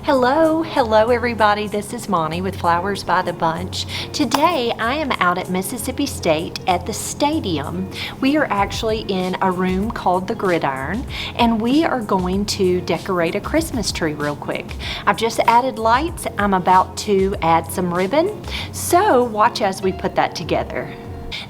Hello everybody, this is Monty with Flowers by the Bunch. Today I am out at Mississippi State at the stadium. We are actually in a room called the Gridiron and we are going to decorate a Christmas tree real quick. I've just added lights, I'm about to add some ribbon, so watch as we put that together.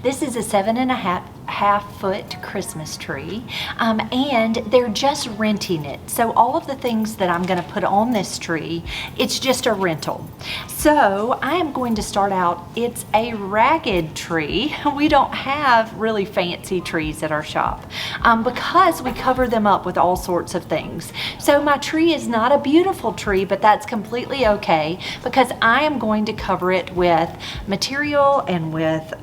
This is a 7.5-foot Christmas tree, and they're just renting it. So all of the things that I'm going to put on this tree, it's just a rental. So I am going to start out, it's a ragged tree. We don't have really fancy trees at our shop because we cover them up with all sorts of things. So my tree is not a beautiful tree, but that's completely okay because I am going to cover it with material and with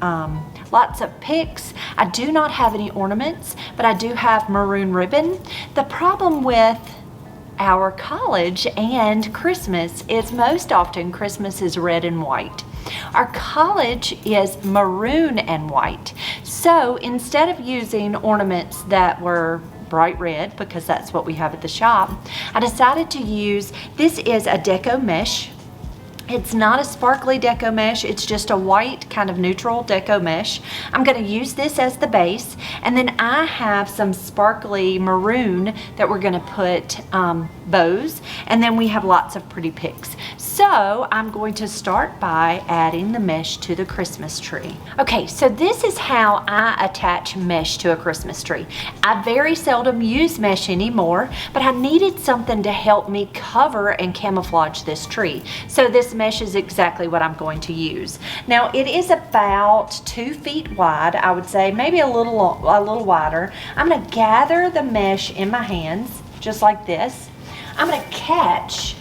lots of picks. I do not have any ornaments, but I do have maroon ribbon. The problem with our college and Christmas is most often Christmas is red and white. Our college is maroon and white. So instead of using ornaments that were bright red, because that's what we have at the shop, I decided to use, this is a deco mesh. It's not a sparkly deco mesh, it's just a white kind of neutral deco mesh. I'm going to use this as the base, and then I have some sparkly maroon that we're going to put bows, and then we have lots of pretty picks. So I'm going to start by adding the mesh to the Christmas tree. Okay, so this is how I attach mesh to a Christmas tree. I very seldom use mesh anymore, but I needed something to help me cover and camouflage this tree. So this mesh is exactly what I'm going to use. Now it is about 2 feet wide, I would say, maybe a little wider. I'm going to gather the mesh in my hands just like this. I'm going to catch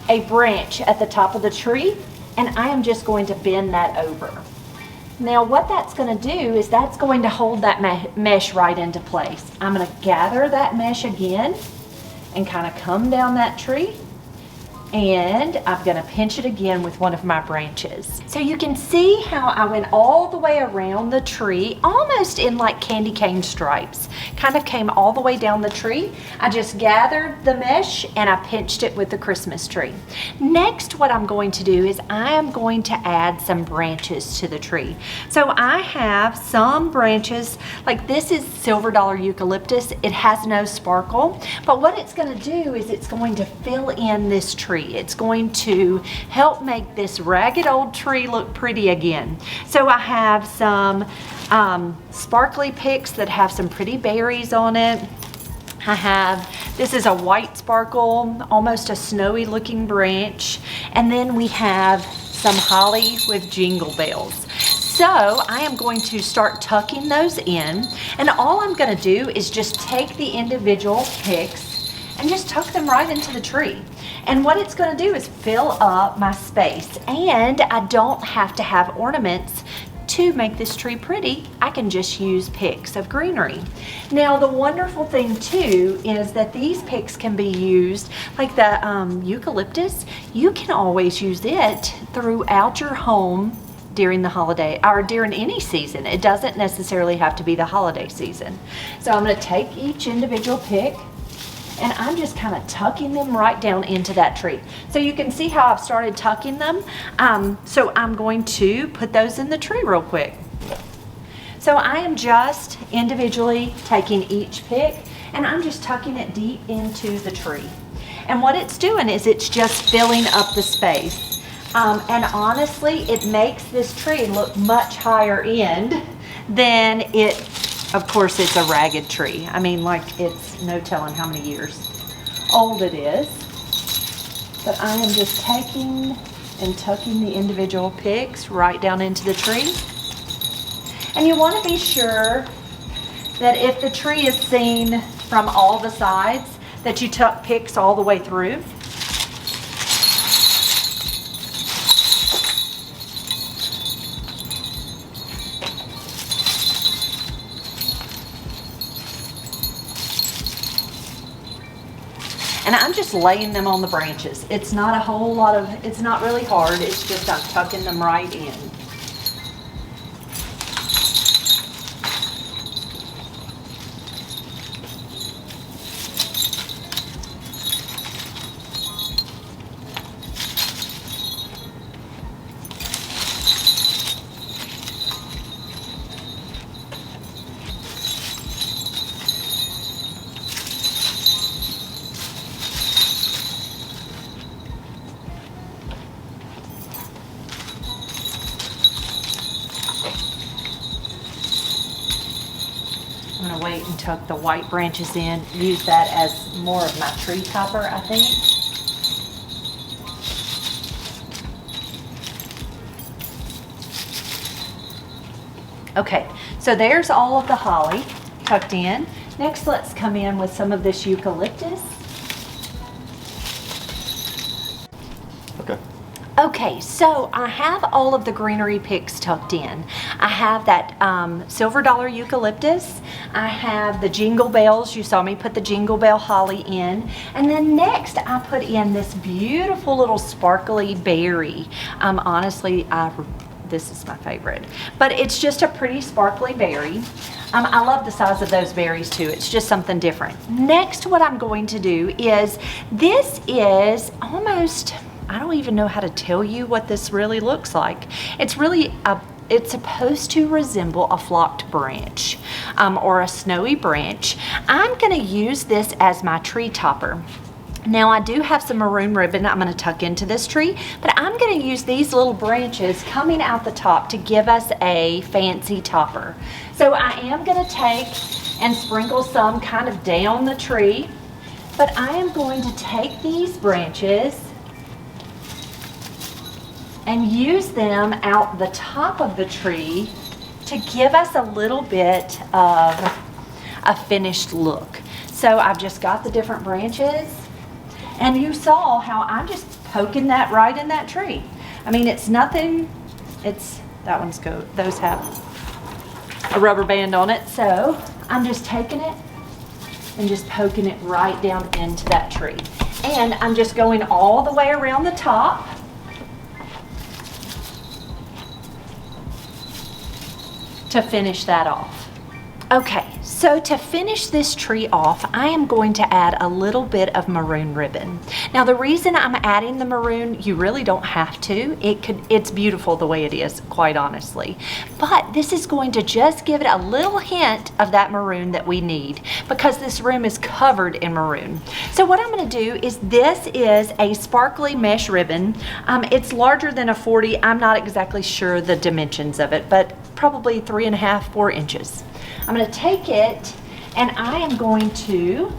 a branch at the top of the tree and I am just going to bend that over. Now what that's going to do is that's going to hold that mesh right into place. I'm going to gather that mesh again and kind of come down that tree, and I'm going to pinch it again with one of my branches. So you can see how I went all the way around the tree, almost in like candy cane stripes. Kind of came all the way down the tree. I just gathered the mesh and I pinched it with the Christmas tree. Next, what I'm going to do is I am going to add some branches to the tree. So I have some branches, like this is silver dollar eucalyptus. It has no sparkle, but what it's going to do is it's going to fill in this tree. It's going to help make this ragged old tree look pretty again. So I have some sparkly picks that have some pretty berries on it. This is a white sparkle, almost a snowy looking branch. And then we have some holly with jingle bells. So I am going to start tucking those in. And all I'm going to do is just take the individual picks and just tuck them right into the tree. And what it's going to do is fill up my space, and I don't have to have ornaments to make this tree pretty. I can just use picks of greenery. Now the wonderful thing too is that these picks can be used, like the eucalyptus, you can always use it throughout your home during the holiday or during any season. It doesn't necessarily have to be the holiday season. So I'm going to take each individual pick and I'm just kind of tucking them right down into that tree. So you can see how I've started tucking them. So I'm going to put those in the tree real quick. So I am just individually taking each pick and I'm just tucking it deep into the tree. And what it's doing is it's just filling up the space. And honestly, it makes this tree look much higher end than it. Of course, it's a ragged tree. I mean, like, it's no telling how many years old it is. But I am just taking and tucking the individual picks right down into the tree. And you want to be sure that if the tree is seen from all the sides, that you tuck picks all the way through. And I'm just laying them on the branches. It's not a whole lot of, it's not really hard. It's just I'm tucking them right in. and tuck the white branches in. Use that as more of my tree topper, I think. Okay, so there's all of the holly tucked in. Next, let's come in with some of this eucalyptus. Okay, so I have all of the greenery picks tucked in. I have that silver dollar eucalyptus. I have the jingle bells. You saw me put the jingle bell holly in. And then next I put in this beautiful little sparkly berry. Honestly, this is my favorite, but it's just a pretty sparkly berry. I love the size of those berries too. It's just something different. Next, what I'm going to do is, this is almost, I don't even know how to tell you what this really looks like. It's really it's supposed to resemble a flocked branch or a snowy branch. I'm going to use this as my tree topper. Now, I do have some maroon ribbon I'm going to tuck into this tree, but I'm going to use these little branches coming out the top to give us a fancy topper. So I am going to take and sprinkle some kind of down the tree, but I am going to take these branches and use them out the top of the tree to give us a little bit of a finished look. So I've just got the different branches, and you saw how I'm just poking that right in that tree. I mean, it's nothing, those have a rubber band on it, so I'm just taking it and just poking it right down into that tree. And I'm just going all the way around the top. To finish that off. Okay, so to finish this tree off, I am going to add a little bit of maroon ribbon. Now, the reason I'm adding the maroon, you really don't have to. It's beautiful the way it is, quite honestly. But this is going to just give it a little hint of that maroon that we need, because this room is covered in maroon. So what I'm going to do is, this is a sparkly mesh ribbon. It's larger than a 40. I'm not exactly sure the dimensions of it, but probably 3.5, 4 inches. I'm going to take it and I am going to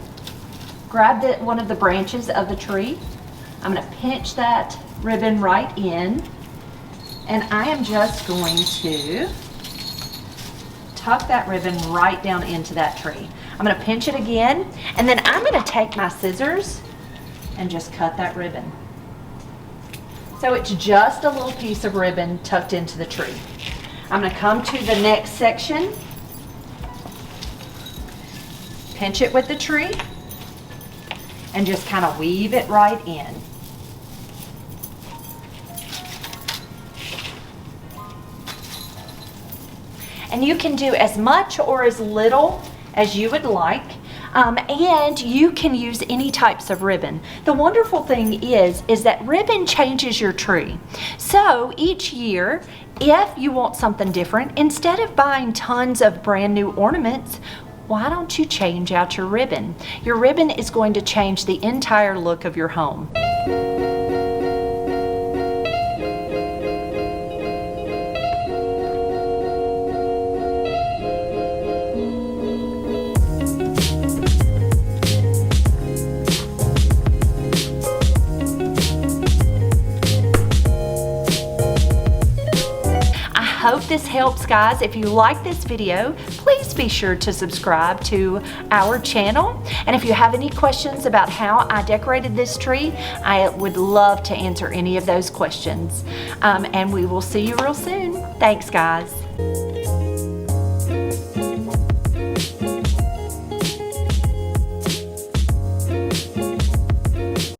grab one of the branches of the tree. I'm going to pinch that ribbon right in, and I am just going to tuck that ribbon right down into that tree. I'm going to pinch it again, and then I'm going to take my scissors and just cut that ribbon. So it's just a little piece of ribbon tucked into the tree. I'm going to come to the next section, pinch it with the tree, and just kind of weave it right in. And you can do as much or as little as you would like. And you can use any types of ribbon. The wonderful thing is that ribbon changes your tree. So each year, if you want something different, instead of buying tons of brand new ornaments, why don't you change out your ribbon? Your ribbon is going to change the entire look of your home. I hope this helps, guys. If you like this video, please be sure to subscribe to our channel. And if you have any questions about how I decorated this tree, I would love to answer any of those questions. And we will see you real soon. Thanks, guys.